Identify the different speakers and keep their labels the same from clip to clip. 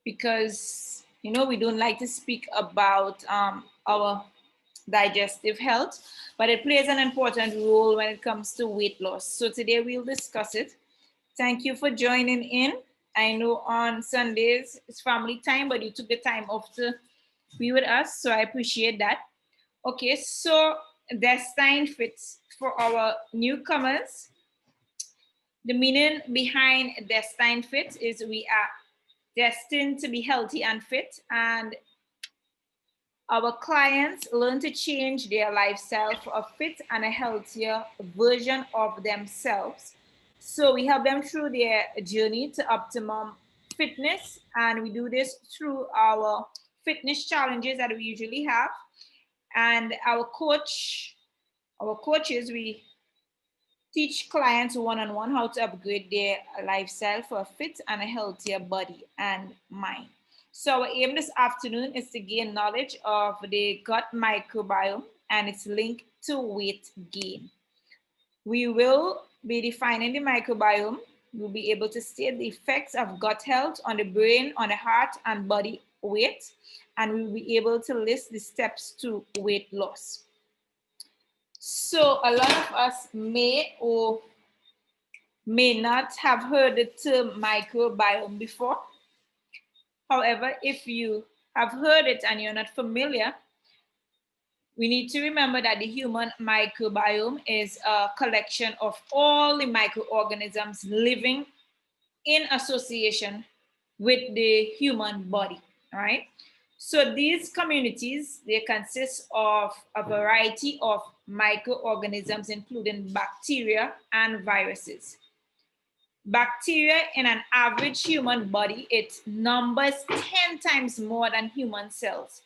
Speaker 1: because, you know, we don't like to speak about our digestive health, but it plays an important role when it comes to weight loss. So today we'll discuss it. Thank you for joining in. I know on Sundays it's family time, but you took the time off to be with us, so I appreciate that. Okay, so Destyne fits for our newcomers. The meaning behind Destyne fit is we are destined to be healthy and fit, and our clients learn to change their lifestyle for a fit and a healthier version of themselves. So we help them through their journey to optimum fitness, and we do this through our fitness challenges that we usually have. And our coaches, we teach clients one-on-one how to upgrade their lifestyle for a fit and a healthier body and mind. So our aim this afternoon is to gain knowledge of the gut microbiome and its link to weight gain. We will be defining the microbiome. We'll be able to state the effects of gut health on the brain, on the heart, and body weight, and we'll be able to list the steps to weight loss. So a lot of us may or may not have heard the term microbiome before. However, if you have heard it and you're not familiar, we need to remember that the human microbiome is a collection of all the microorganisms living in association with the human body, all right? So these communities, they consist of a variety of microorganisms, including bacteria and viruses. Bacteria in an average human body, it numbers 10 times more than human cells,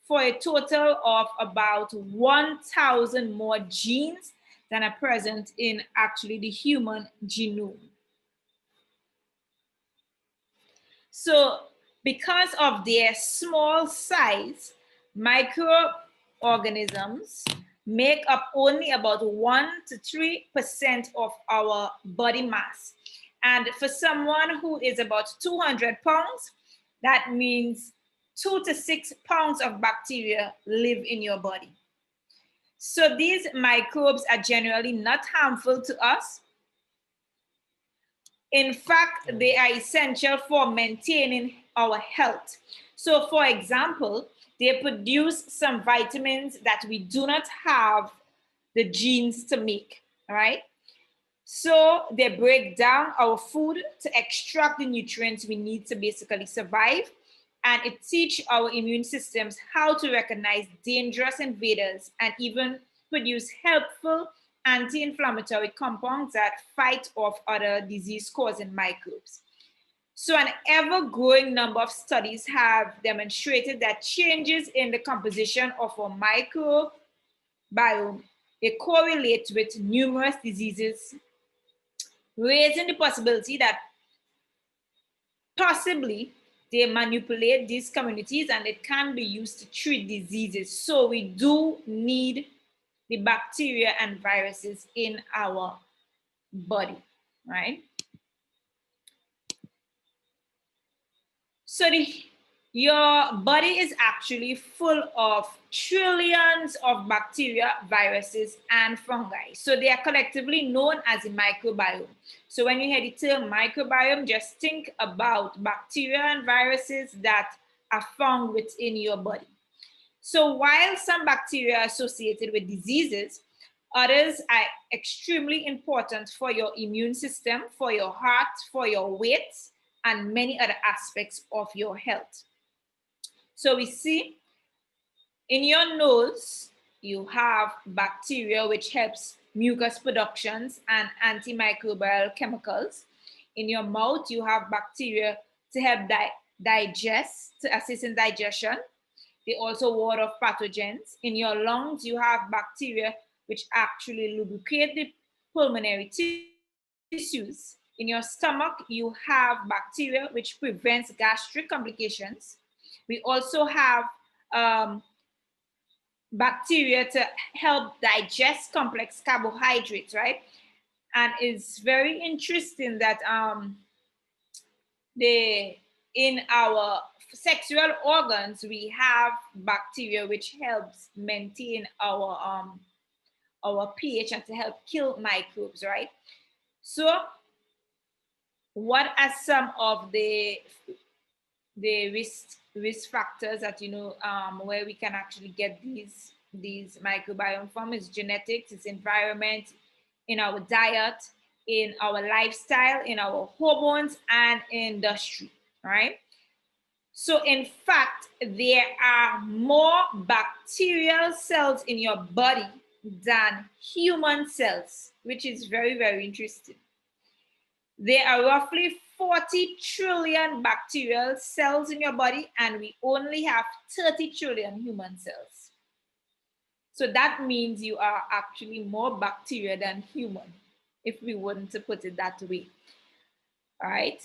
Speaker 1: for a total of about 1,000 more genes than are present in actually the human genome. So because of their small size, microorganisms make up only about 1 to 3% of our body mass. And for someone who is about 200 pounds, that means 2 to 6 pounds of bacteria live in your body. So these microbes are generally not harmful to us. In fact, they are essential for maintaining our health. So for example, they produce some vitamins that we do not have the genes to make, all right? So they break down our food to extract the nutrients we need to basically survive. And it teaches our immune systems how to recognize dangerous invaders and even produce helpful anti-inflammatory compounds that fight off other disease-causing microbes. So an ever-growing number of studies have demonstrated that changes in the composition of our microbiome, they correlate with numerous diseases, raising the possibility that possibly they manipulate these communities and it can be used to treat diseases. So we do need the bacteria and viruses in our body, right? So your body is actually full of trillions of bacteria, viruses, and fungi. So they are collectively known as the microbiome. So when you hear the term microbiome, just think about bacteria and viruses that are found within your body. So while some bacteria are associated with diseases, others are extremely important for your immune system, for your heart, for your weight, and many other aspects of your health. So we see in your nose, you have bacteria, which helps mucus productions and antimicrobial chemicals. In your mouth, you have bacteria to help digest, to assist in digestion. They also ward off pathogens. In your lungs, you have bacteria which actually lubricate the pulmonary tissues. In your stomach, you have bacteria which prevents gastric complications. We also have bacteria to help digest complex carbohydrates, right? And it's very interesting that in our sexual organs, we have bacteria which helps maintain our pH and to help kill microbes, right? So, what are some of the risk factors that where we can actually get these microbiome from? Is genetics, it's environment, in our diet, in our lifestyle, in our hormones, and industry, right? So in fact, there are more bacterial cells in your body than human cells, which is very, very interesting. There are roughly 40 trillion bacterial cells in your body, and we only have 30 trillion human cells. So that means you are actually more bacteria than human, if we want to put it that way. All right.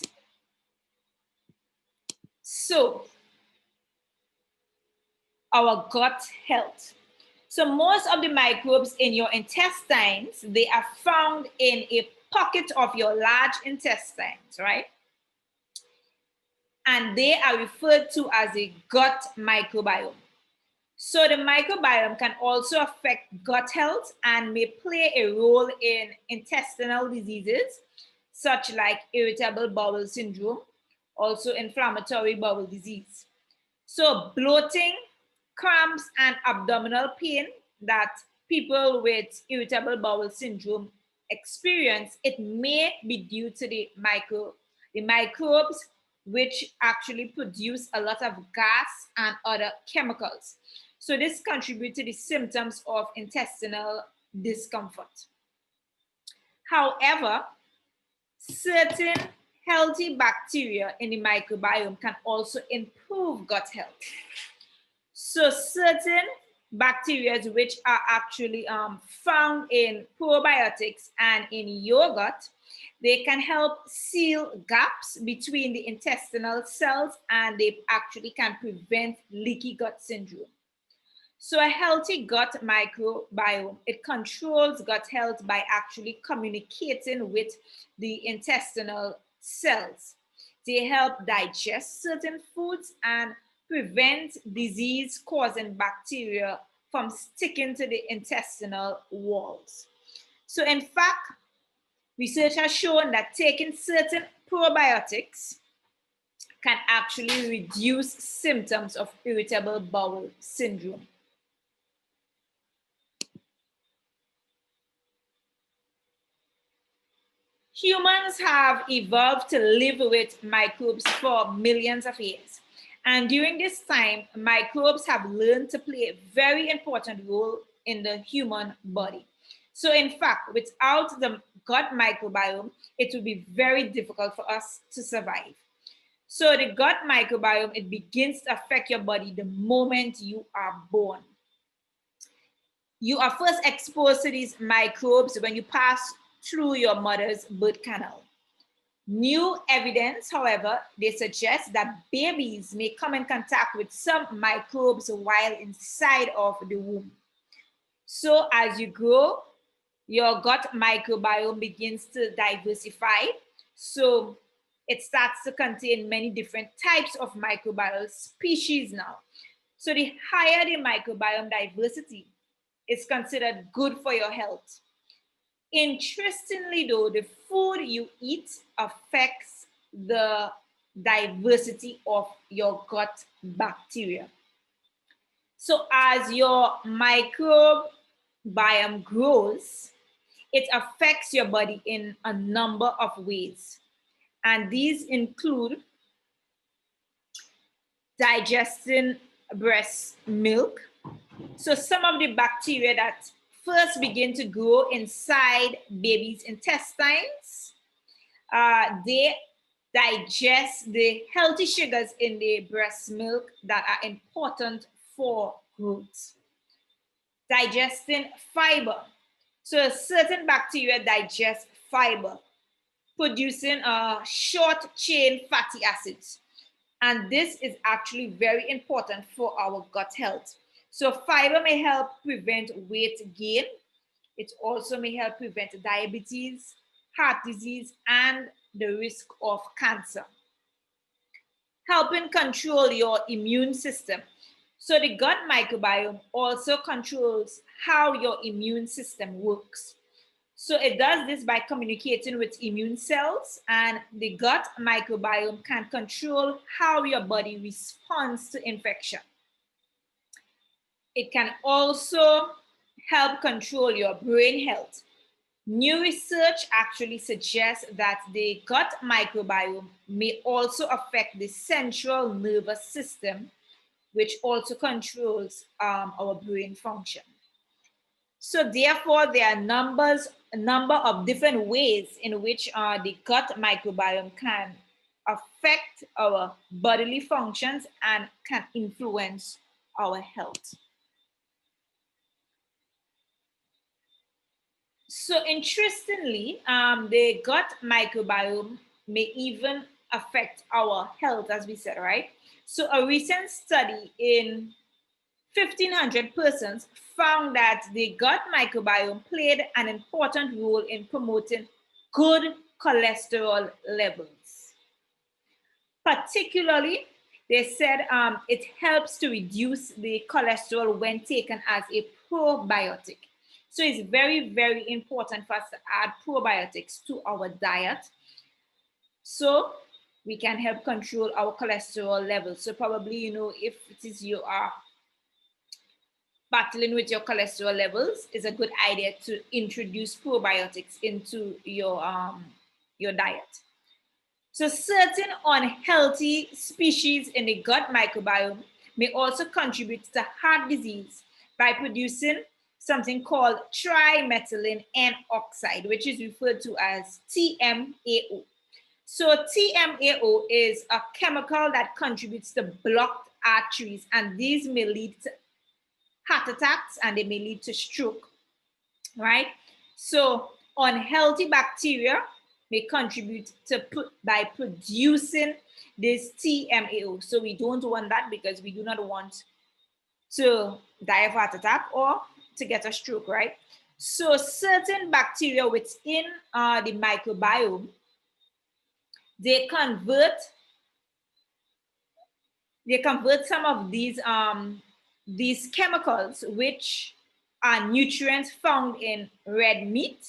Speaker 1: So, our gut health. So most of the microbes in your intestines, they are found in a pocket of your large intestines, right? And they are referred to as a gut microbiome. So the microbiome can also affect gut health and may play a role in intestinal diseases, such like irritable bowel syndrome, also inflammatory bowel disease. So bloating, cramps, and abdominal pain that people with irritable bowel syndrome experience, it may be due to the microbes which actually produce a lot of gas and other chemicals. So this contributes to the symptoms of intestinal discomfort. However, certain healthy bacteria in the microbiome can also improve gut health. So certain bacteria which are actually found in probiotics and in yogurt, they can help seal gaps between the intestinal cells, and they actually can prevent leaky gut syndrome. So a healthy gut microbiome, it controls gut health by actually communicating with the intestinal cells. They help digest certain foods and prevent disease-causing bacteria from sticking to the intestinal walls. So in fact, research has shown that taking certain probiotics can actually reduce symptoms of irritable bowel syndrome. Humans have evolved to live with microbes for millions of years. And during this time, microbes have learned to play a very important role in the human body. So in fact, without the gut microbiome, it would be very difficult for us to survive. So the gut microbiome, it begins to affect your body the moment you are born. You are first exposed to these microbes when you pass through your mother's birth canal. New evidence, however, they suggest that babies may come in contact with some microbes while inside of the womb. So as you grow, your gut microbiome begins to diversify. So it starts to contain many different types of microbial species now. So the higher the microbiome diversity is considered good for your health. Interestingly, though, the food you eat affects the diversity of your gut bacteria. So as your microbiome grows, it affects your body in a number of ways. And these include digesting breast milk. So some of the bacteria that first begin to grow inside babies' intestines, they digest the healthy sugars in the breast milk that are important for growth. Digesting fiber. So certain bacteria digest fiber, producing short chain fatty acids. And this is actually very important for our gut health. So fiber may help prevent weight gain. It also may help prevent diabetes, heart disease, and the risk of cancer. helping control your immune system. So the gut microbiome also controls how your immune system works. So it does this by communicating with immune cells, and the gut microbiome can control how your body responds to infection. It can also help control your brain health. New research actually suggests that the gut microbiome may also affect the central nervous system, which also controls our brain function. So therefore, there are a number of different ways in which the gut microbiome can affect our bodily functions and can influence our health. So interestingly, the gut microbiome may even affect our health, as we said, right? So a recent study in 1,500 persons found that the gut microbiome played an important role in promoting good cholesterol levels. Particularly, they said it helps to reduce the cholesterol when taken as a probiotic. So it's very, very important for us to add probiotics to our diet so we can help control our cholesterol levels. So probably, if it is you are battling with your cholesterol levels, it's a good idea to introduce probiotics into your diet. So certain unhealthy species in the gut microbiome may also contribute to heart disease by producing something called trimethylene N oxide, which is referred to as TMAO. So TMAO is a chemical that contributes to blocked arteries, and these may lead to heart attacks and they may lead to stroke, right? So unhealthy bacteria may contribute to by producing this TMAO. So we don't want that because we do not want to die of heart attack or to get a stroke, right? So certain bacteria within the microbiome, they convert some of these chemicals, which are nutrients found in red meat.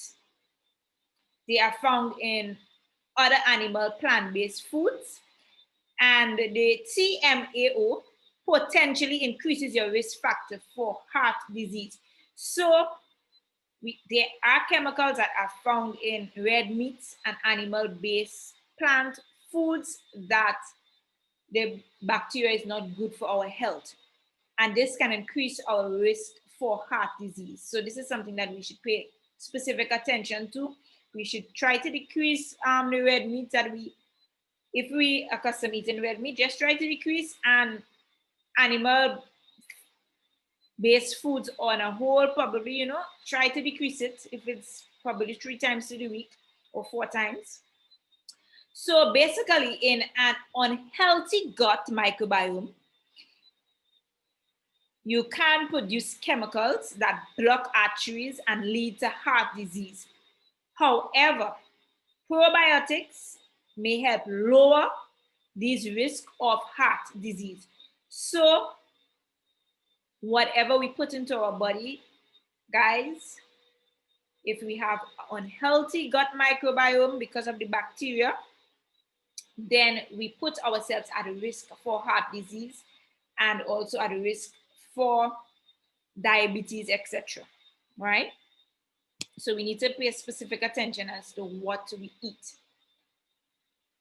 Speaker 1: They are found in other animal plant-based foods. And the TMAO potentially increases your risk factor for heart disease. So there are chemicals that are found in red meats and animal-based plant foods that the bacteria is not good for our health. And this can increase our risk for heart disease. So this is something that we should pay specific attention to. We should try to decrease the red meat that if we accustomed eating red meat, just try to decrease, and animal based foods on a whole, probably, try to decrease it if it's probably 3 times to the week or 4 times. So basically, in an unhealthy gut microbiome, you can produce chemicals that block arteries and lead to heart disease. However, probiotics may help lower these risks of heart disease. So whatever we put into our body, guys, if we have unhealthy gut microbiome because of the bacteria, then we put ourselves at a risk for heart disease and also at a risk for diabetes, etc. Right? So we need to pay specific attention as to what we eat.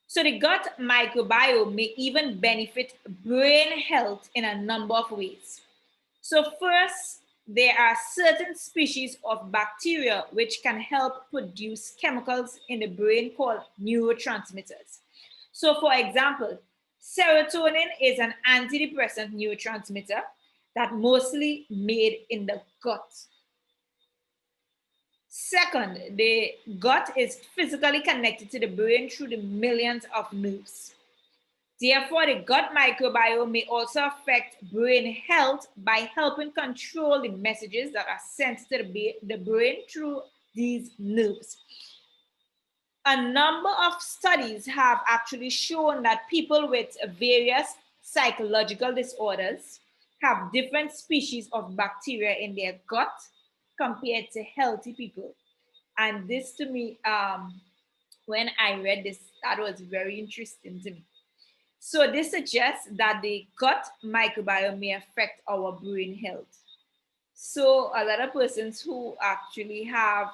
Speaker 1: So the gut microbiome may even benefit brain health in a number of ways. So first, there are certain species of bacteria which can help produce chemicals in the brain called neurotransmitters. So for example, serotonin is an antidepressant neurotransmitter that mostly made in the gut. Second, the gut is physically connected to the brain through the millions of nerves. Therefore, the gut microbiome may also affect brain health by helping control the messages that are sent to the brain through these nerves. A number of studies have actually shown that people with various psychological disorders have different species of bacteria in their gut compared to healthy people. And this to me, when I read this, that was very interesting to me. So this suggests that the gut microbiome may affect our brain health. So a lot of persons who actually have,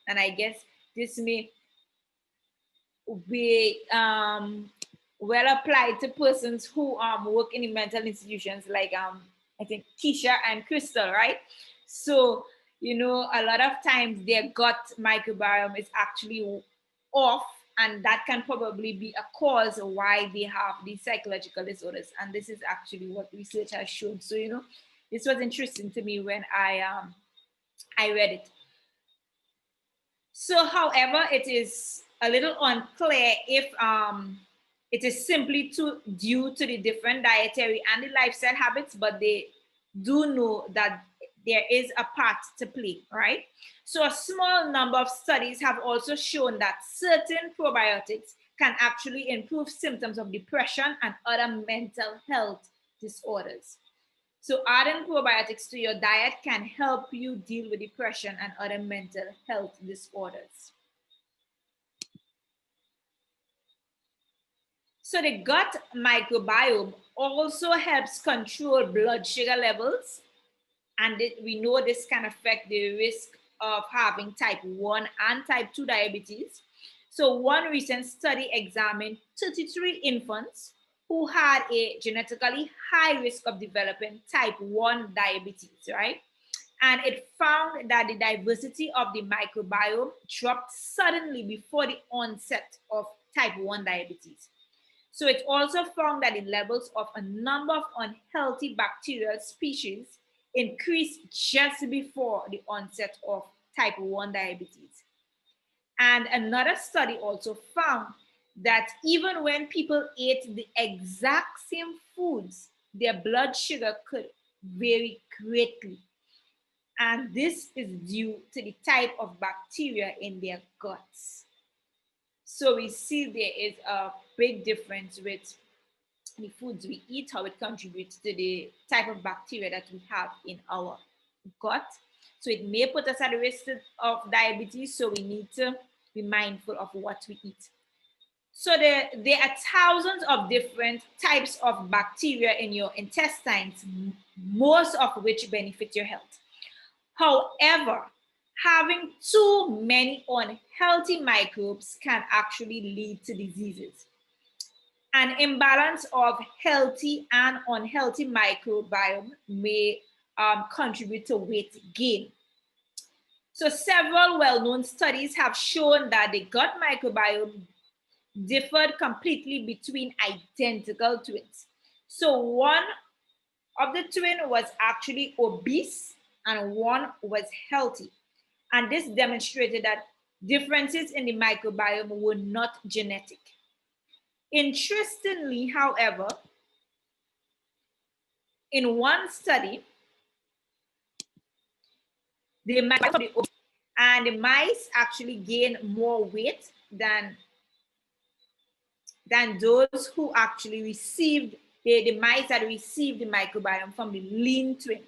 Speaker 1: and I guess this may be well applied to persons who work in the mental institutions like I think Keisha and Crystal, right? So a lot of times their gut microbiome is actually off, and that can probably be a cause why they have these psychological disorders. And this is actually what research has shown. So this was interesting to me when I read it. So, however, it is a little unclear if it is simply due to the different dietary and the lifestyle habits, but they do know that there is a part to play, right? So, a small number of studies have also shown that certain probiotics can actually improve symptoms of depression and other mental health disorders. So adding probiotics to your diet can help you deal with depression and other mental health disorders. So the gut microbiome also helps control blood sugar levels, and we know this can affect the risk of having type 1 and type 2 diabetes. So one recent study examined 33 infants who had a genetically high risk of developing type 1 diabetes, right? And it found that the diversity of the microbiome dropped suddenly before the onset of type 1 diabetes. So it also found that the levels of a number of unhealthy bacterial species increased just before the onset of type 1 diabetes. And another study also found that even when people ate the exact same foods, their blood sugar could vary greatly. And this is due to the type of bacteria in their guts. So we see there is a big difference with the foods we eat, how it contributes to the type of bacteria that we have in our gut. So it may put us at risk of diabetes, so we need to be mindful of what we eat. So there are thousands of different types of bacteria in your intestines, most of which benefit your health. However, having too many unhealthy microbes can actually lead to diseases. An imbalance of healthy and unhealthy microbiome may contribute to weight gain. So several well-known studies have shown that the gut microbiome differed completely between identical twins. So one of the twin was actually obese and one was healthy. And this demonstrated that differences in the microbiome were not genetic. Interestingly, however, in one study, the mice actually gained more weight than those who actually received the mice that received the microbiome from the lean twin,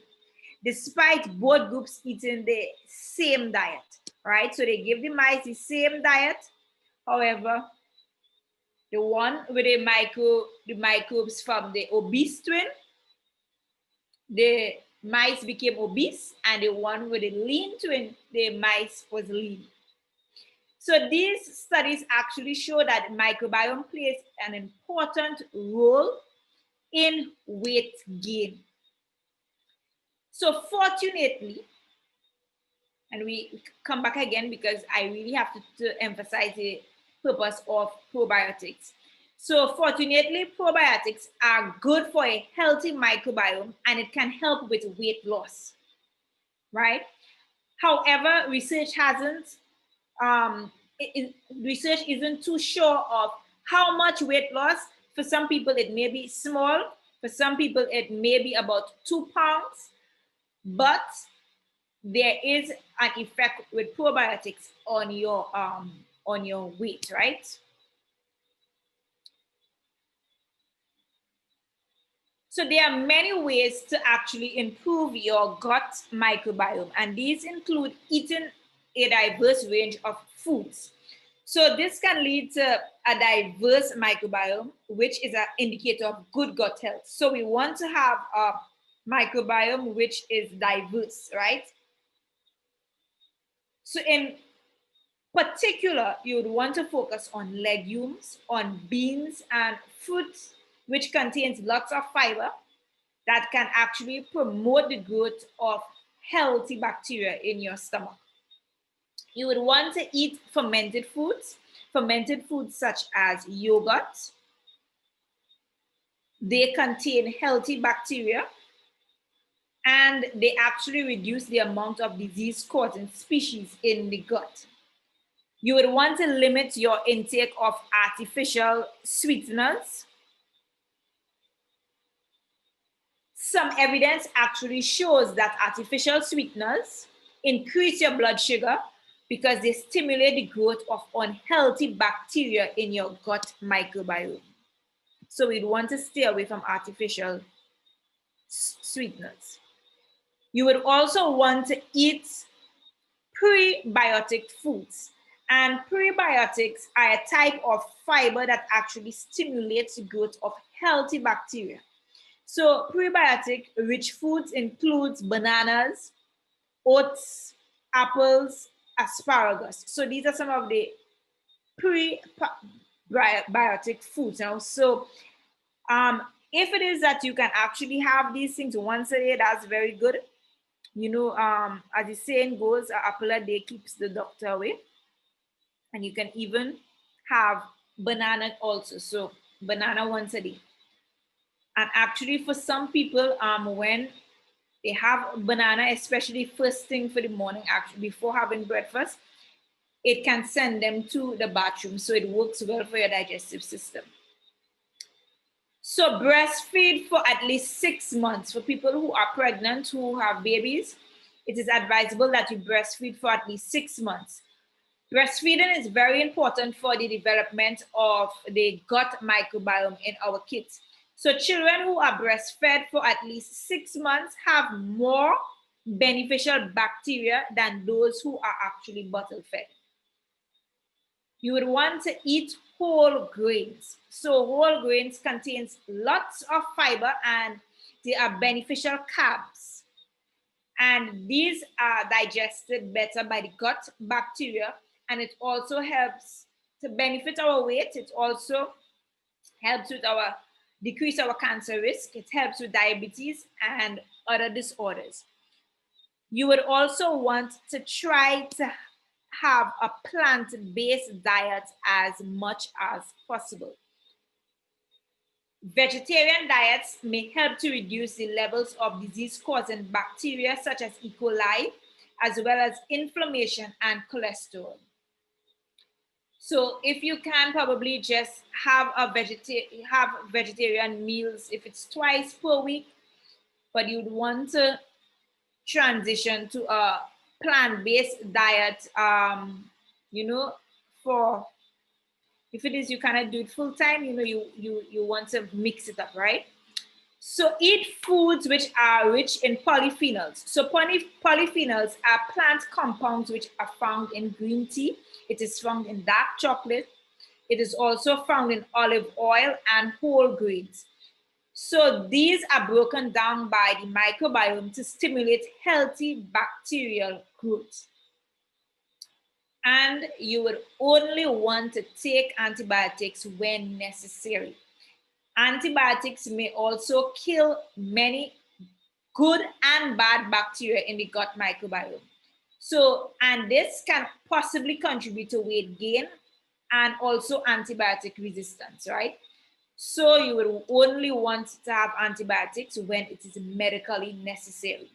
Speaker 1: despite both groups eating the same diet, right? So they give the mice the same diet. However, the one with the microbes from the obese twin, the mice became obese, and the one with the lean twin, the mice was lean. So these studies actually show that microbiome plays an important role in weight gain. So fortunately, and we come back again because I really have to emphasize the purpose of probiotics. So fortunately, probiotics are good for a healthy microbiome and it can help with weight loss, right? However, research isn't too sure of how much weight loss. For some people, it may be small. For some people, it may be about 2 pounds. But there is an effect with probiotics on on your weight, right? So there are many ways to actually improve your gut microbiome, and these include eating a diverse range of foods. So this can lead to a diverse microbiome, which is an indicator of good gut health. So we want to have a microbiome which is diverse, right? So in particular, you would want to focus on legumes, on beans and fruits, which contains lots of fiber that can actually promote the growth of healthy bacteria in your stomach. You would want to eat fermented foods such as yogurt. They contain healthy bacteria and they actually reduce the amount of disease causing species in the gut. You would want to limit your intake of artificial sweeteners. Some evidence actually shows that artificial sweeteners increase your blood sugar because they stimulate the growth of unhealthy bacteria in your gut microbiome. So we'd want to stay away from artificial sweeteners. You would also want to eat prebiotic foods. And prebiotics are a type of fiber that actually stimulates the growth of healthy bacteria. So prebiotic rich foods includes bananas, oats, apples, asparagus. So these are some of the prebiotic foods now. So if it is that you can actually have these things once a day, that's very good. You know, as the saying goes, an apple a day keeps the doctor away. And you can even have banana also. So banana once a day. And actually, for some people, when they have banana, especially first thing for the morning, actually before having breakfast, it can send them to the bathroom. So it works well for your digestive system. So breastfeed for at least 6 months. For people who are pregnant, who have babies, it is advisable that you breastfeed for at least 6 months. Breastfeeding is very important for the development of the gut microbiome in our kids. So children who are breastfed for at least 6 months have more beneficial bacteria than those who are actually bottle fed. You would want to eat whole grains. So whole grains contains lots of fiber and they are beneficial carbs. And these are digested better by the gut bacteria, and it also helps to benefit our weight. It also helps with our decrease our cancer risk. It helps with diabetes and other disorders. You would also want to try to have a plant-based diet as much as possible. Vegetarian diets may help to reduce the levels of disease-causing bacteria such as E. coli, as well as inflammation and cholesterol. So if you can probably just have have vegetarian meals if it's twice per week, but you'd want to transition to a plant-based diet, you know, for if it is you cannot do it full time, you know, you want to mix it up, right? So eat foods which are rich in polyphenols. So polyphenols are plant compounds which are found in green tea. It is found in dark chocolate. It is also found in olive oil and whole grains. So these are broken down by the microbiome to stimulate healthy bacterial growth. And you would only want to take antibiotics when necessary. Antibiotics may also kill many good and bad bacteria in the gut microbiome. So, and this can possibly contribute to weight gain and also antibiotic resistance, right? So you will only want to have antibiotics when it is medically necessary.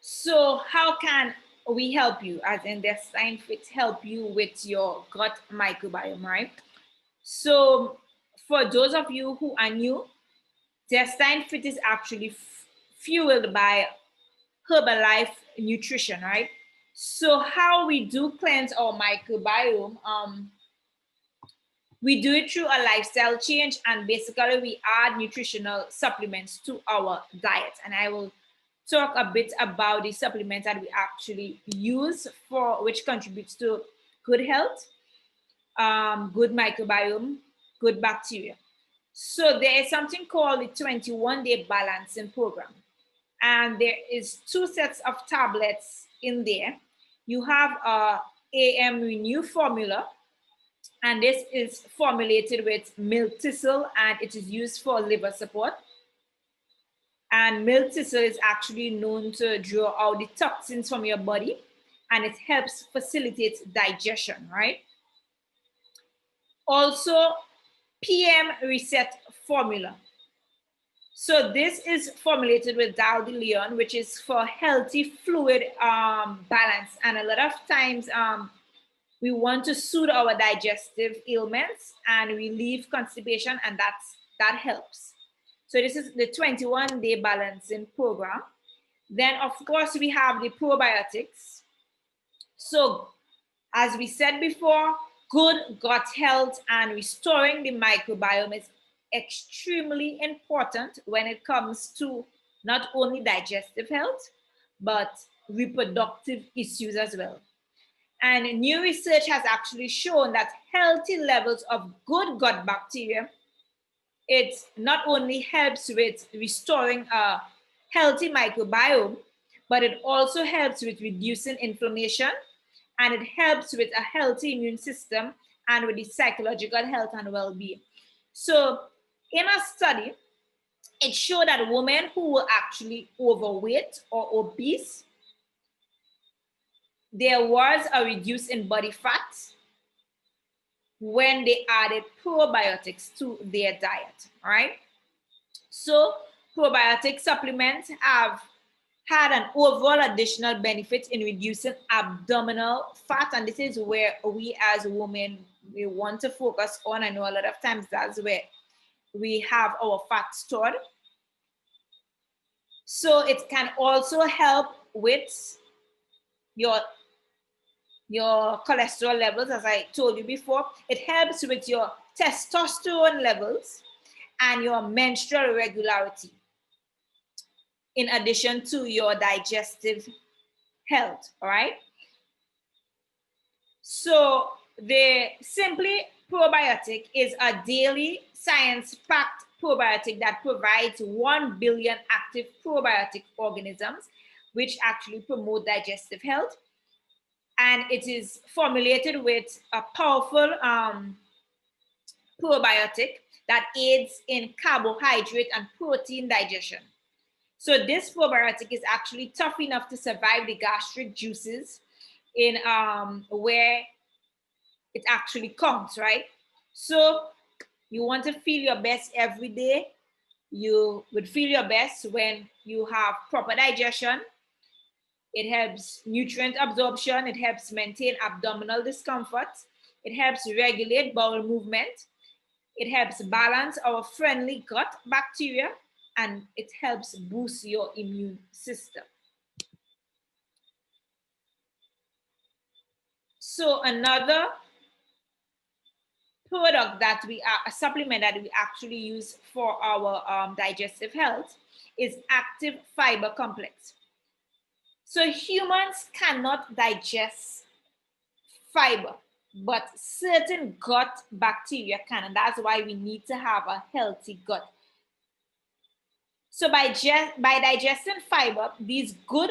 Speaker 1: So how can we help you as in Destyne Fit help you with your gut microbiome, right? So for those of you who are new, Destyne Fit is actually fueled by Herbalife nutrition, right? So how we do cleanse our microbiome, we do it through a lifestyle change, and basically we add nutritional supplements to our diet. And I will talk a bit about the supplements that we actually use for which contributes to good health, good microbiome, good bacteria. So there is something called the 21-day balancing program. And there is 2 sets of tablets in there. You have a AM Renew formula, and this is formulated with milk thistle, and it is used for liver support. And milk thistle is actually known to draw out the toxins from your body, and it helps facilitate digestion, right? Also, PM Reset formula. So this is formulated with Dal de Leon, which is for healthy fluid balance. And a lot of times we want to soothe our digestive ailments and relieve constipation, and that helps. So this is the 21-day balancing program. Then, of course, we have the probiotics. So, as we said before, good gut health and restoring the microbiome is extremely important when it comes to not only digestive health, but reproductive issues as well. And new research has actually shown that healthy levels of good gut bacteria, it not only helps with restoring a healthy microbiome, but it also helps with reducing inflammation, and it helps with a healthy immune system and with the psychological health and well-being. So in a study, it showed that women who were actually overweight or obese, there was a reduce in body fat when they added probiotics to their diet, right? So probiotic supplements have had an overall additional benefit in reducing abdominal fat, and this is where we as women, we want to focus on. I know a lot of times that's where we have our fat stored. So it can also help with your cholesterol levels, as I told you before. It helps with your testosterone levels and your menstrual regularity, in addition to your digestive health, all right? So the Simply Probiotic is a daily science-packed probiotic that provides 1 billion active probiotic organisms, which actually promote digestive health. And it is formulated with a powerful probiotic that aids in carbohydrate and protein digestion. So this probiotic is actually tough enough to survive the gastric juices in where it actually comes, right? So you want to feel your best every day. You would feel your best when you have proper digestion. It helps nutrient absorption. It helps maintain abdominal discomfort. It helps regulate bowel movement. It helps balance our friendly gut bacteria, and it helps boost your immune system. So another product that a supplement that we actually use for our digestive health is active fiber complex. So humans cannot digest fiber, but certain gut bacteria can, and that's why we need to have a healthy gut. So by digesting fiber, these good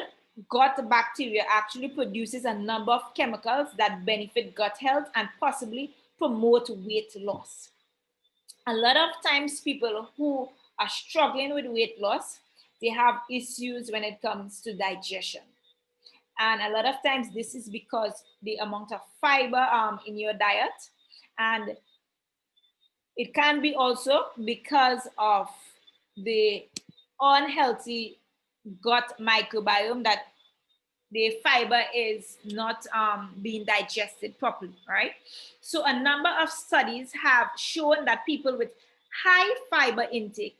Speaker 1: gut bacteria actually produces a number of chemicals that benefit gut health and possibly promote weight loss. A lot of times people who are struggling with weight loss, they have issues when it comes to digestion. And a lot of times this is because the amount of fiber in your diet, and it can be also because of the unhealthy gut microbiome, that the fiber is not being digested properly, right? So a number of studies have shown that people with high fiber intake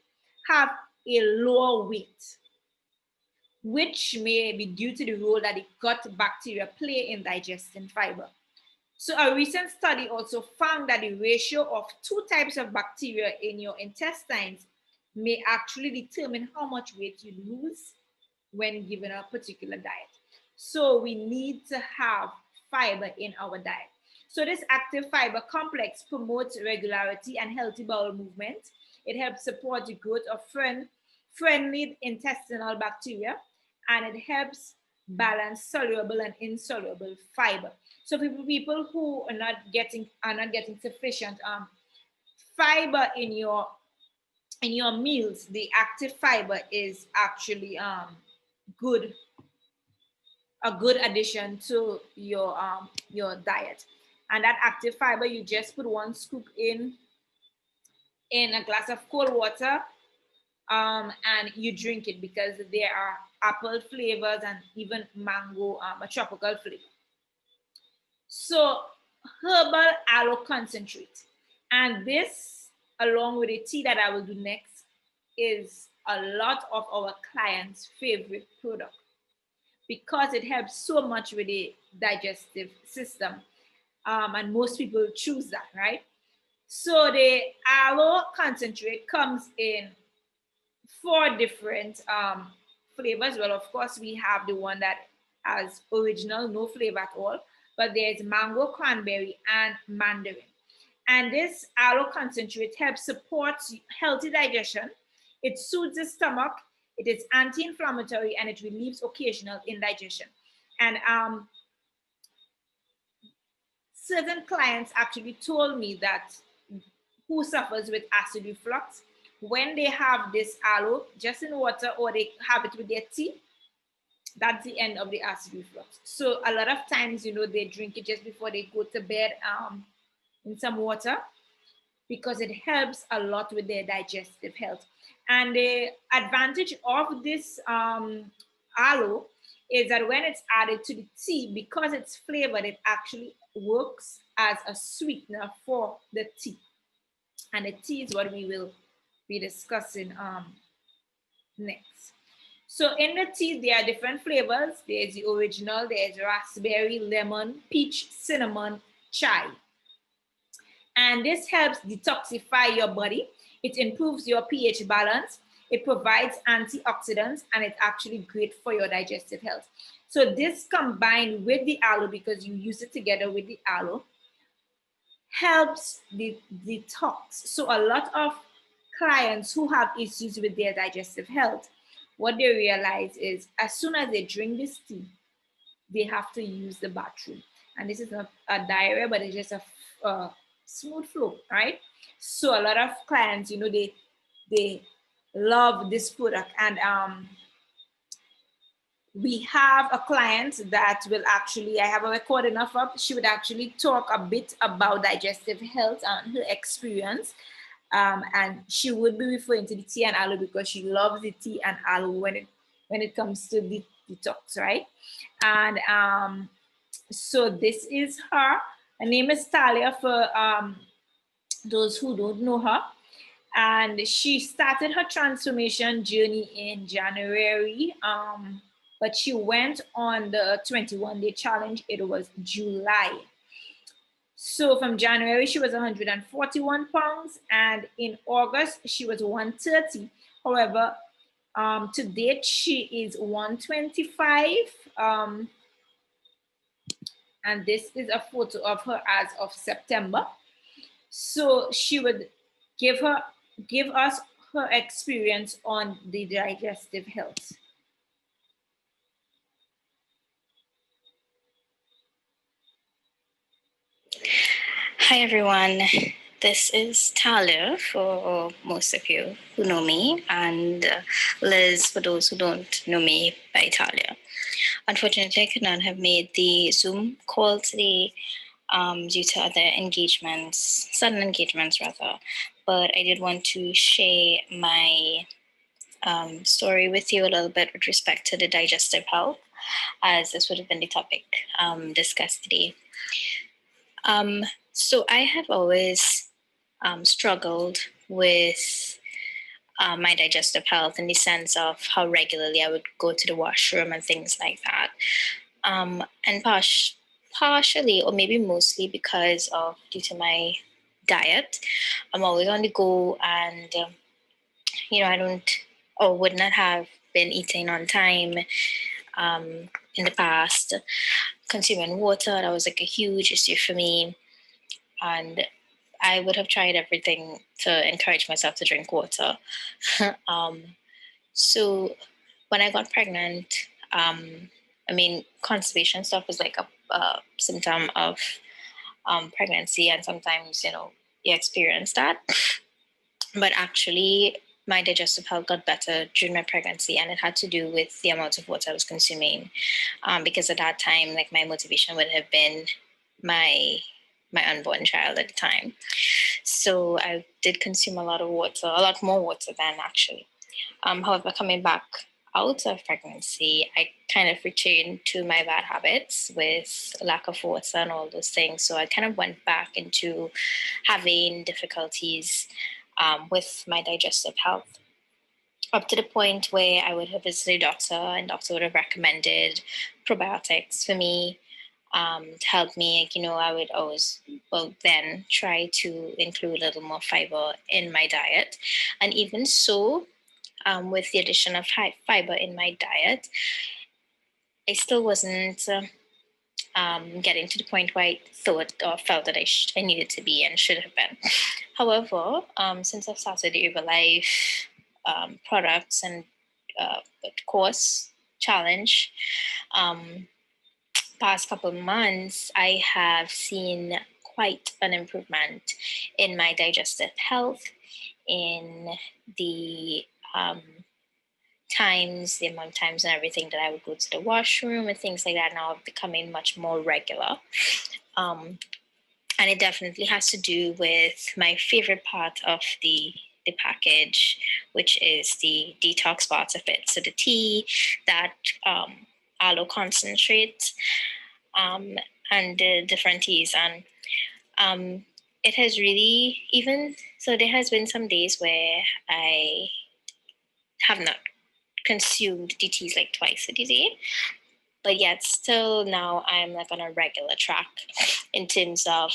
Speaker 1: have a lower weight. which may be due to the role that the gut bacteria play in digesting fiber. So a recent study also found that the ratio of two types of bacteria in your intestines may actually determine how much weight you lose when given a particular diet. So we need to have fiber in our diet. So this active fiber complex promotes regularity and healthy bowel movement. It helps support the growth of friendly intestinal bacteria, and it helps balance soluble and insoluble fiber. So for people who are not getting sufficient fiber in your meals, the active fiber is actually good a good addition to your diet. And that active fiber, you just put one scoop in a glass of cold water, and you drink it because there are apple flavors and even mango, a tropical flavor. So herbal aloe concentrate, and this along with the tea that I will do next is a lot of our clients' favorite product because it helps so much with the digestive system. And most people choose that, right? So the aloe concentrate comes in four different flavors. Well, of course, we have the one that has original, no flavor at all, but there's mango, cranberry, and mandarin. And this aloe concentrate helps support healthy digestion. It soothes the stomach. It is anti-inflammatory and it relieves occasional indigestion. And certain clients actually told me that who suffers with acid reflux, when they have this aloe just in water or they have it with their tea, that's the end of the acid reflux. So a lot of times, they drink it just before they go to bed in some water because it helps a lot with their digestive health. And the advantage of this aloe is that when it's added to the tea, because it's flavored, it actually works as a sweetener for the tea. And the tea is what we will be discussing next. So in the tea, there are different flavors. There's the original, there's raspberry, lemon, peach, cinnamon, chai. And this helps detoxify your body. It improves your pH balance. It provides antioxidants, and it's actually great for your digestive health. So this combined with the aloe, because you use it together with the aloe, helps the detox. So a lot of clients who have issues with their digestive health, what they realize is as soon as they drink this tea, they have to use the bathroom. And this is not a diarrhea, but it's just a smooth flow, right? So a lot of clients, they love this product. And we have a client that will actually, I have a recording of her. She would actually talk a bit about digestive health and her experience. And she would be referring to the tea and aloe because she loves the tea and aloe when it comes to the detox, right? And so this is her. Her name is Talia for those who don't know her. And she started her transformation journey in January. But she went on the 21-day challenge. It was July. So from January, she was 141 pounds. And in August, she was 130. However, to date, she is 125. And this is a photo of her as of September. So she would give us her experience on the digestive health.
Speaker 2: Hi everyone, this is Talia for most of you who know me, and Liz for those who don't know me by Talia. Unfortunately, I could not have made the Zoom call today due to other engagements, sudden engagements rather, but I did want to share my story with you a little bit with respect to the digestive health, as this would have been the topic discussed today. So I have always struggled with my digestive health in the sense of how regularly I would go to the washroom and things like that. And partially, or maybe mostly, because of due to my diet, I'm always on the go, and I don't or would not have been eating on time in the past. Consuming water, that was like a huge issue for me, and I would have tried everything to encourage myself to drink water. um, so when I got pregnant, constipation stuff is like a symptom of pregnancy, and sometimes you experience that. But actually, my digestive health got better during my pregnancy, and it had to do with the amount of water I was consuming. Because at that time, like, my motivation would have been my unborn child at the time. So I did consume a lot of water, a lot more water than actually. However, coming back out of pregnancy, I kind of returned to my bad habits with lack of water and all those things. So I kind of went back into having difficulties with my digestive health, up to the point where I would have visited a doctor, and doctor would have recommended probiotics for me to help me. I would always, well, then try to include a little more fiber in my diet. And even so, with the addition of high fiber in my diet, I still wasn't getting to the point where I thought or felt that I needed to be and should have been. However, since I've started the Herbalife products and course challenge, past couple of months, I have seen quite an improvement in my digestive health, in the the amount of times and everything that I would go to the washroom and things like that now are becoming much more regular. And it definitely has to do with my favorite part of the package, which is the detox part of it. So the tea, that aloe concentrate, and the different teas. And it has really, even so, there has been some days where I have not consumed the teas like twice a day, but yet still now I'm like on a regular track in terms of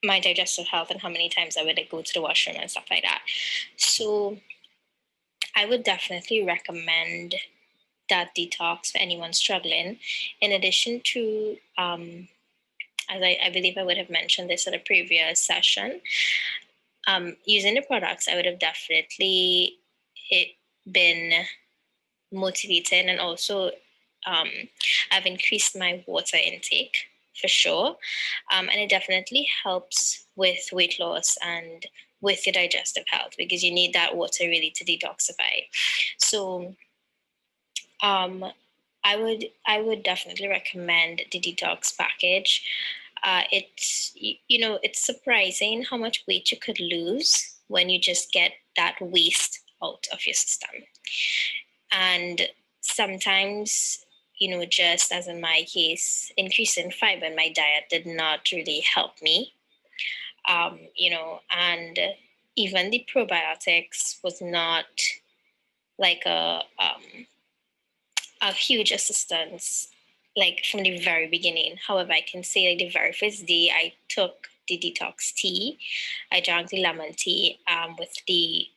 Speaker 2: my digestive health and how many times I would like, go to the washroom and stuff like that. So I would definitely recommend that detox for anyone struggling. In addition to, as I believe I would have mentioned this at a previous session, using the products, I would have definitely been motivated, and also I've increased my water intake for sure. And it definitely helps with weight loss and with your digestive health, because you need that water really to detoxify. So I would definitely recommend the detox package. It's surprising how much weight you could lose when you just get that waste out of your system. And sometimes, just as in my case, increasing fiber in my diet did not really help me. And even the probiotics was not like a huge assistance, like from the very beginning. However, I can say like the very first day I took the detox tea, I drank the lemon tea with the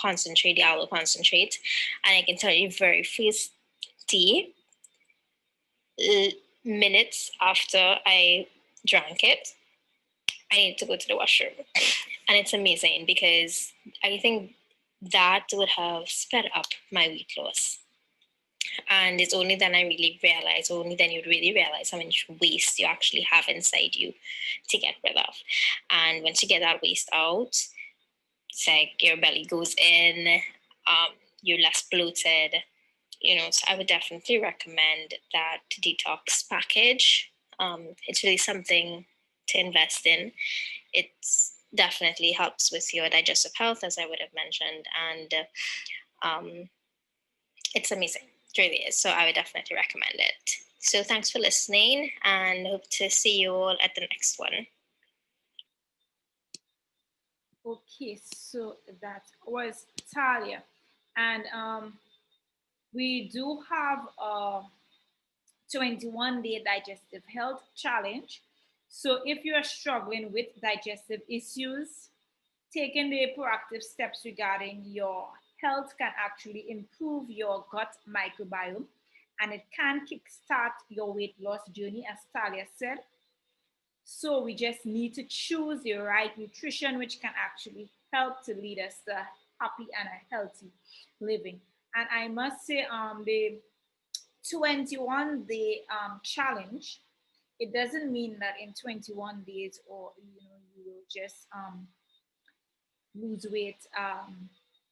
Speaker 2: concentrate, the aloe concentrate, and I can tell you, very first tea, minutes after I drank it, I need to go to the washroom. And it's amazing because I think that would have sped up my weight loss. And it's only then only then you'd really realize how much waste you actually have inside you to get rid of. And once you get that waste out, it's like your belly goes in, you're less bloated, so I would definitely recommend that detox package. It's really something to invest in. It definitely helps with your digestive health, as I would have mentioned, and it's amazing. It really is. So I would definitely recommend it. So thanks for listening, and hope to see you all at the next one.
Speaker 1: Okay, so that was Talia. And we do have a 21-day digestive health challenge. So if you are struggling with digestive issues, taking the proactive steps regarding your health can actually improve your gut microbiome, and it can kickstart your weight loss journey, as Talia said. So we just need to choose the right nutrition, which can actually help to lead us to happy and a healthy living. And I must say, the 21-day challenge, it doesn't mean that in 21 days, or you will just lose weight,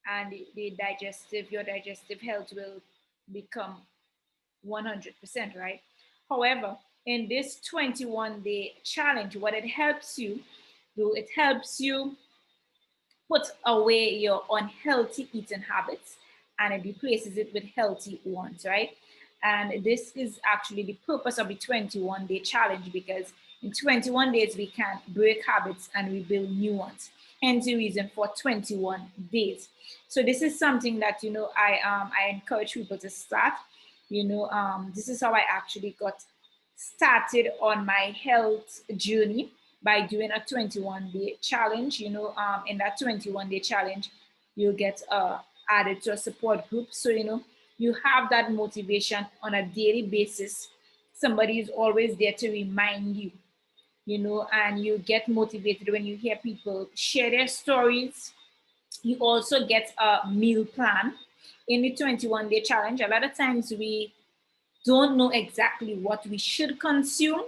Speaker 1: and your digestive health will become 100%, right? However, in this 21-day challenge, what it helps you do, it helps you put away your unhealthy eating habits and it replaces it with healthy ones, right? And this is actually the purpose of the 21-day challenge, because in 21 days we can break habits and rebuild new ones. Hence the reason for 21 days. So this is something that I encourage people to start. This is how I actually got started on my health journey, by doing a 21-day challenge. In that 21-day challenge, you'll get added to a support group. So, you have that motivation on a daily basis. Somebody is always there to remind you, and you get motivated when you hear people share their stories. You also get a meal plan in the 21-day challenge. A lot of times we don't know exactly what we should consume.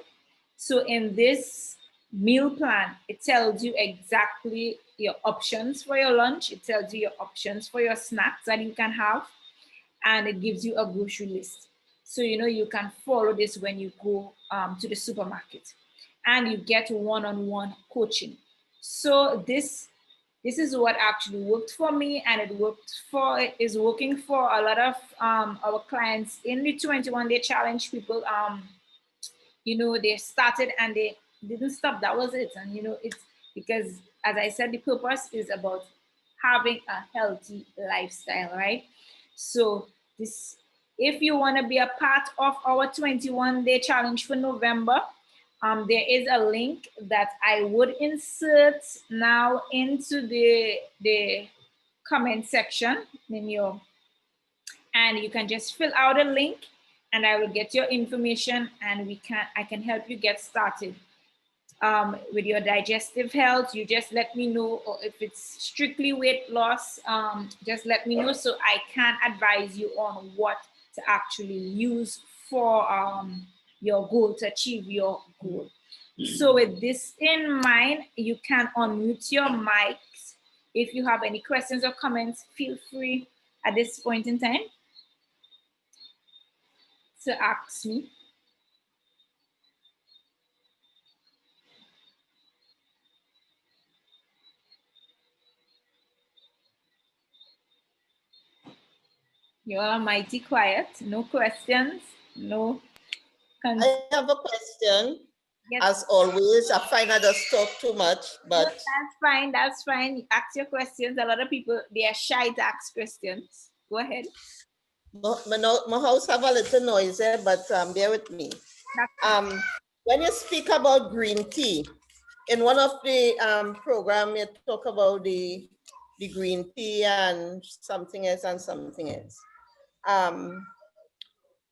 Speaker 1: So in this meal plan, it tells you exactly your options for your lunch. It tells you your options for your snacks that you can have, and it gives you a grocery list. So you can follow this when you go to the supermarket, and you get one-on-one coaching. So this is what actually worked for me, and it is working for a lot of our clients in the 21-day challenge. People they started and they didn't stop. That was it. And it's because, as I said, the purpose is about having a healthy lifestyle, right? So this if you want to be a part of our 21-day challenge for November, there is a link that I would insert now into the comment section in your and you can just fill out a link, and I will get your information, and I can help you get started with your digestive health. You just let me know, or if it's strictly weight loss, just let me know so I can advise you on what to actually use for your goal, to achieve your goal. So with this in mind, you can unmute your mics. If you have any questions or comments, feel free at this point in time to ask me. You are mighty quiet. No questions. No.
Speaker 3: I have a question.
Speaker 1: Yes.
Speaker 3: As always, I find I just talk too much,
Speaker 1: No,
Speaker 3: but
Speaker 1: that's fine. That's fine. Ask your questions. A lot of people, they are shy to ask questions. Go ahead.
Speaker 3: my house have a little noise there, but bear with me.
Speaker 1: That's
Speaker 3: When you speak about green tea, in one of the program, you talk about the green tea and something else and something else.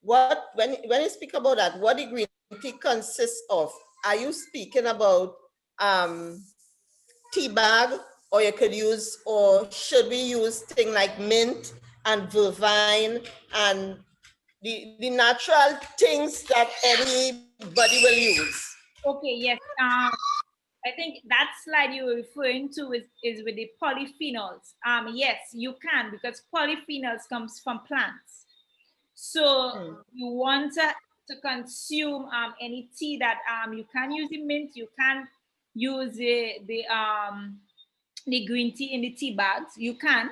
Speaker 3: What when you speak about that, what the green tea consists of? Are you speaking about um, tea bag, or you could use, or should we use things like mint and vervine and the natural things that anybody will use?
Speaker 1: okay. Yes. I think that slide you were referring to is with the polyphenols. Yes, you can, because polyphenols comes from plants. So you want to consume any tea that you can use the mint, you can use the green tea in the tea bags. You can,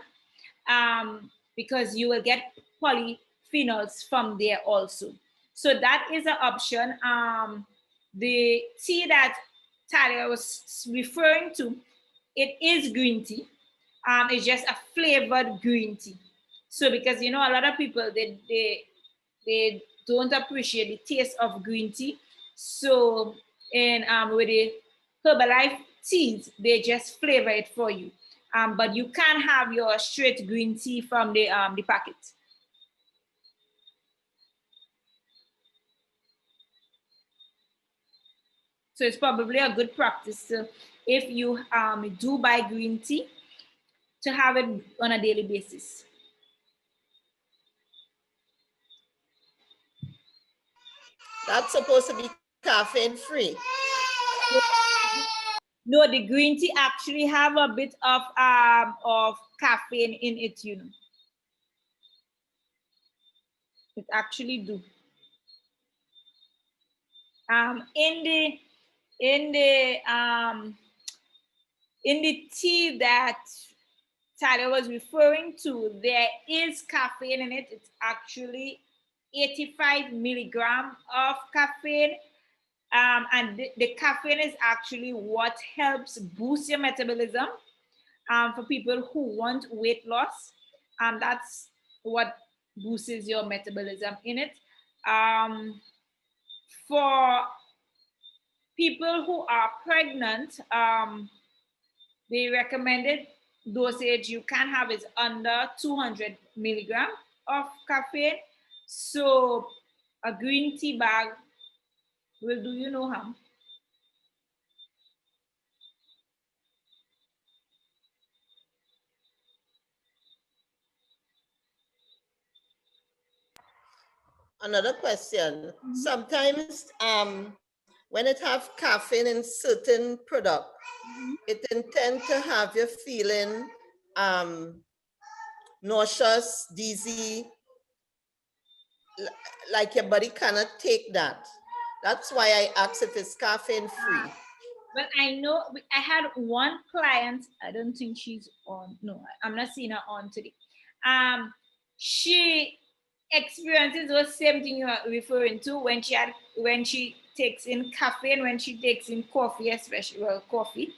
Speaker 1: because you will get polyphenols from there also. So that is an option. The tea that Talia was referring to, it is green tea. It's just a flavored green tea. So because a lot of people they don't appreciate the taste of green tea. So and with the Herbalife teas, they just flavor it for you. But you can't have your straight green tea from the packet. So it's probably a good practice to, if you do buy green tea, to have it on a daily basis.
Speaker 3: That's supposed to be caffeine free.
Speaker 1: No, the green tea actually have a bit of caffeine in it, It actually do. In the in the in the tea that Tyler was referring to, there is caffeine in it. It's actually 85 milligram of caffeine. And the caffeine is actually what helps boost your metabolism for people who want weight loss. That's what boosts your metabolism in it. For people who are pregnant, the recommended dosage you can have is under 200 milligram of caffeine. So a green tea bag will do you no harm.
Speaker 3: Another question. Sometimes when it have caffeine in certain product, it intend to have you feeling nauseous, dizzy, like your body cannot take that. That's why I asked if it's caffeine free.
Speaker 1: Well, I know I had one client. I don't think she's on. No, I'm not seeing her on today. She experiences those same thing you are referring to when she takes in caffeine, when she takes in coffee, especially coffee.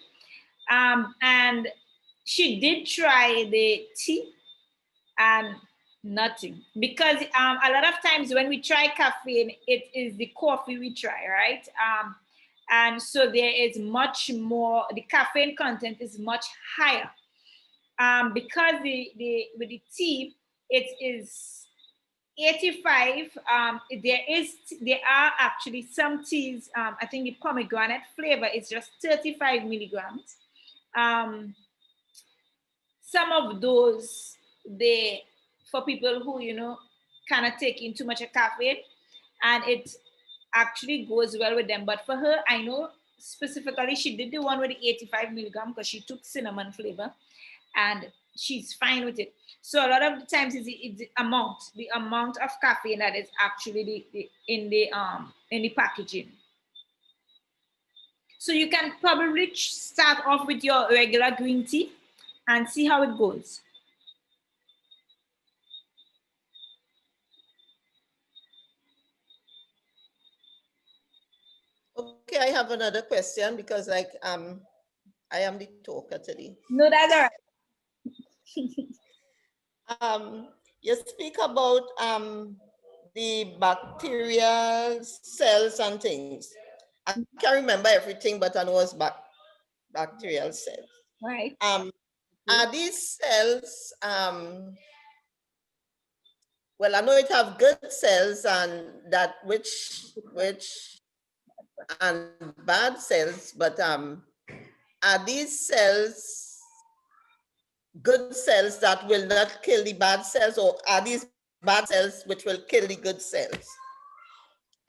Speaker 1: And she did try the tea and nothing, because a lot of times when we try caffeine, it is the coffee we try, right? And so there is much more, the caffeine content is much higher, because with the tea it is 85. There are actually some teas, I think the pomegranate flavor is just 35 milligrams. Some of those, they, for people who cannot take in too much of caffeine, and it actually goes well with them. But for her, I know specifically she did the one with the 85 milligram because she took cinnamon flavor, and she's fine with it. So a lot of the times it's the amount of caffeine that is actually in the packaging. So you can probably start off with your regular green tea and see how it goes.
Speaker 3: Okay, I have another question because I am the talker today.
Speaker 1: No, that's all right.
Speaker 3: You speak about the bacterial cells and things. I can't remember everything, but I know it's bacterial cells.
Speaker 1: Right.
Speaker 3: Are these cells well, I know it have good cells and that which and bad cells, but are these cells good cells that will not kill the bad cells, or are these bad cells which will kill the good cells?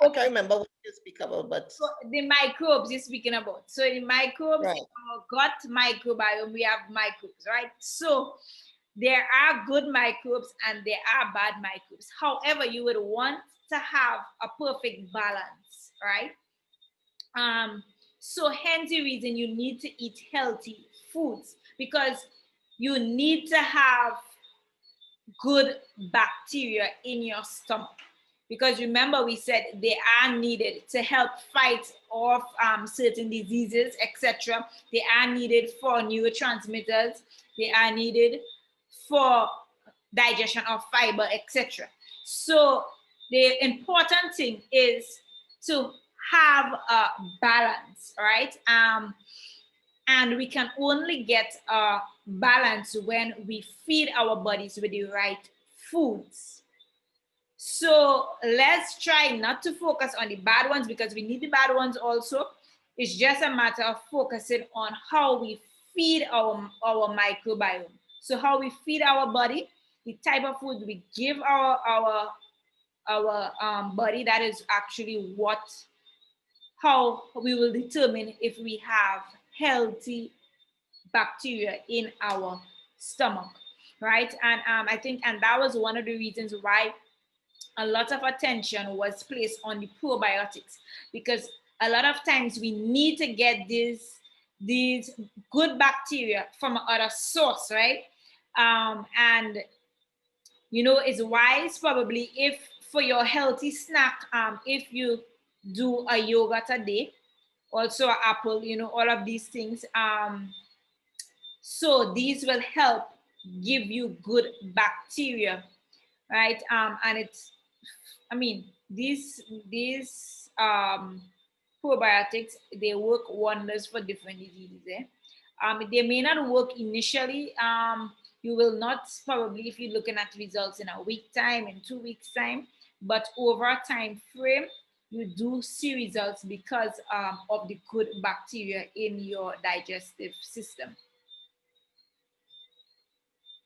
Speaker 3: I can't remember what you speak about, but
Speaker 1: so the microbes you're speaking about. So the microbes,
Speaker 3: right.
Speaker 1: in our gut microbiome, we have microbes, right? So there are good microbes and there are bad microbes. However, you would want to have a perfect balance, right? So hence the reason you need to eat healthy foods, because you need to have good bacteria in your stomach. because remember we said they are needed to help fight off certain diseases, etc. They are needed for neurotransmitters. They are needed for digestion of fiber, etc. So the important thing is to have a balance, right? And we can only get a balance when we feed our bodies with the right foods. So let's try not to focus on the bad ones, because we need the bad ones also. It's just a matter of focusing on how we feed our microbiome. So how we feed our body, the type of food we give our body, that is actually how we will determine if we have healthy bacteria in our stomach, right? And I think, and that was one of the reasons why a lot of attention was placed on the probiotics, because a lot of times we need to get these good bacteria from other source, right? And it's wise probably, if for your healthy snack, if you do a yogurt a day, also an apple, all of these things. So these will help give you good bacteria, right? And it's, I mean, these probiotics, they work wonders for different diseases. They may not work initially. You will not probably, if you're looking at results in a week time, in 2 weeks time, but over a time frame, you do see results because of the good bacteria in your digestive system.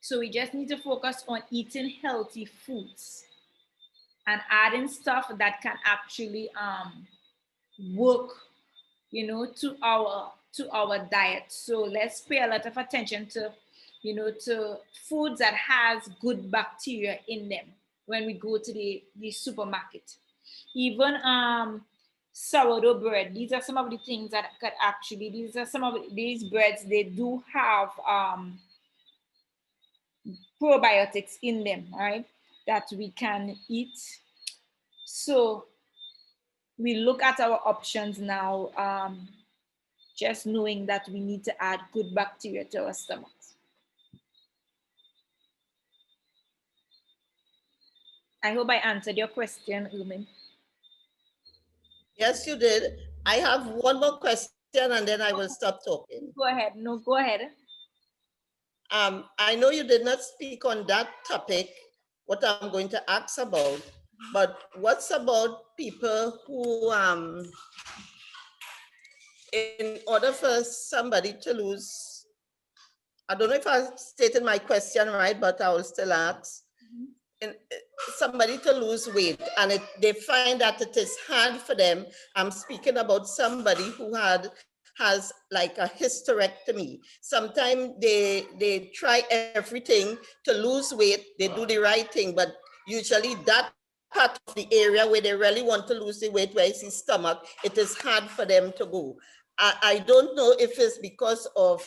Speaker 1: So we just need to focus on eating healthy foods and adding stuff that can actually work, to our diet. So let's pay a lot of attention to foods that has good bacteria in them when we go to the supermarket. Even sourdough bread. These are some of the things that could actually. These are some of these breads. They do have probiotics in them, right? That we can eat. So we look at our options now, just knowing that we need to add good bacteria to our stomachs. I hope I answered your question, Umin.
Speaker 3: Yes, you did. I have one more question and then I will stop talking.
Speaker 1: Go ahead. No, go ahead.
Speaker 3: I know you did not speak on that topic, what I'm going to ask about, but what's about people who, in order for somebody to lose, I don't know if I stated my question right, but I will still ask. In, somebody to lose weight and they find that it is hard for them. I'm speaking about somebody who has like a hysterectomy. Sometimes they try everything to lose weight, they do the right thing, but usually that part of the area where they really want to lose the weight, where it's the stomach, it is hard for them to go. I don't know if it's because of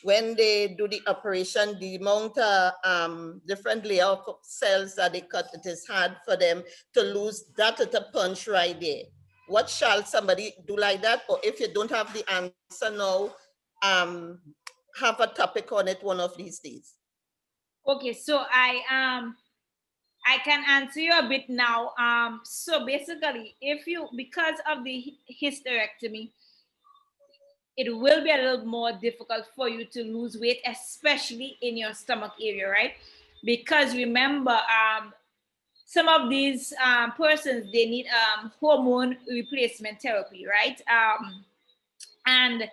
Speaker 3: when they do the operation, the amount of different layer of cells that they cut, it is hard for them to lose that at a punch right there. What shall somebody do like that? Or if you don't have the answer now, have a topic on it one of these days.
Speaker 1: Okay, so I can answer you a bit now. So basically, because of the hysterectomy, it will be a little more difficult for you to lose weight, especially in your stomach area, right? Because remember, some of these persons, they need hormone replacement therapy, right? And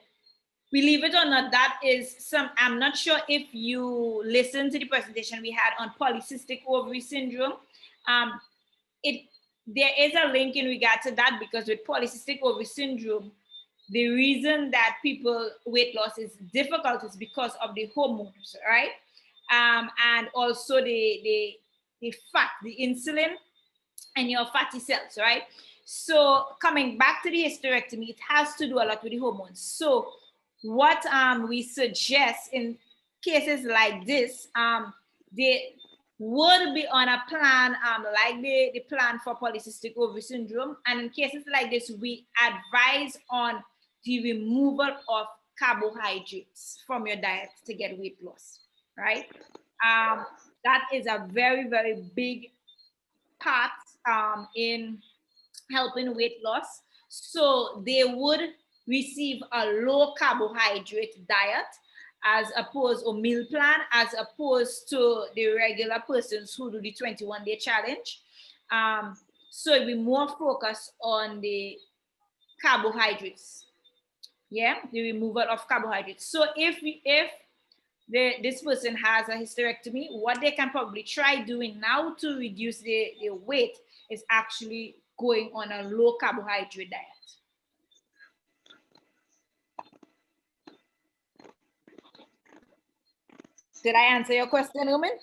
Speaker 1: believe it or not, that is I'm not sure if you listened to the presentation we had on polycystic ovary syndrome. Um, there is a link in regard to that, because with polycystic ovary syndrome, the reason that people weight loss is difficult is because of the hormones, right? And also the fat, the insulin, and your fatty cells, right? So coming back to the hysterectomy, it has to do a lot with the hormones. So what we suggest in cases like this, would be on a plan like the plan for polycystic ovary syndrome. And in cases like this, we advise on the removal of carbohydrates from your diet to get weight loss, right? That is a very, very big part in helping weight loss. So they would receive a low carbohydrate diet as opposed, or meal plan, as opposed to the regular persons who do the 21-day challenge. So we more focus on the carbohydrates. Yeah, the removal of carbohydrates. So if this person has a hysterectomy, what they can probably try doing now to reduce the weight is actually going on a low carbohydrate diet. Did I answer your question, Uman?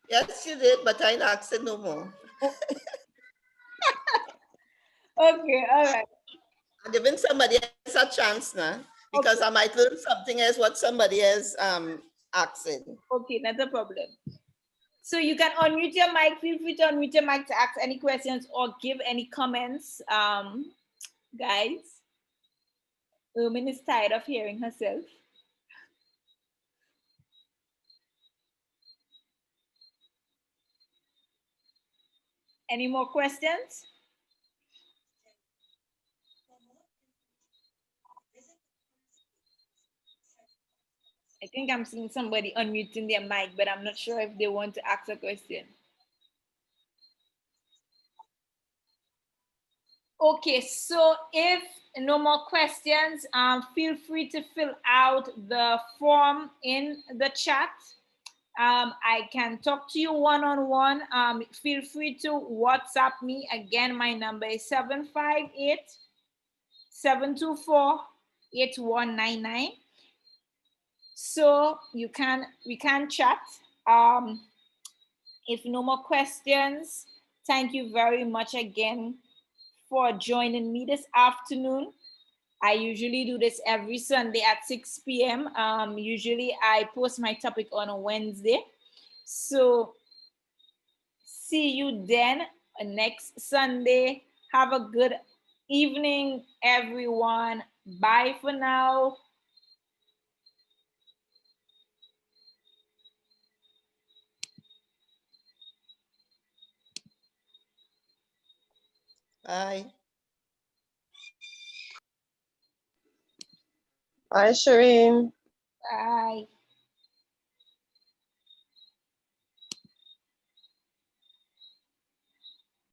Speaker 3: Yes, you did, but I asked it no more.
Speaker 1: Okay, all right.
Speaker 3: I'm giving somebody else a chance now, because
Speaker 1: Okay.
Speaker 3: I might learn something else what somebody else asking.
Speaker 1: Okay, not a problem. So you can unmute your mic. Feel free to unmute your mic to ask any questions or give any comments, guys. Uman is tired of hearing herself. Any more questions? I think I'm seeing somebody unmuting their mic, but I'm not sure if they want to ask a question. Okay, so if no more questions, feel free to fill out the form in the chat. I can talk to you one-on-one. Feel free to WhatsApp me. Again, my number is 758-724-8199. So we can chat. If no more questions, thank you very much again for joining me this afternoon. I usually do this every Sunday at 6 p.m. Usually I post my topic on a Wednesday. So see you then next Sunday. Have a good evening, everyone. Bye for now.
Speaker 3: Bye.
Speaker 4: Bye, Shireen.
Speaker 1: Bye.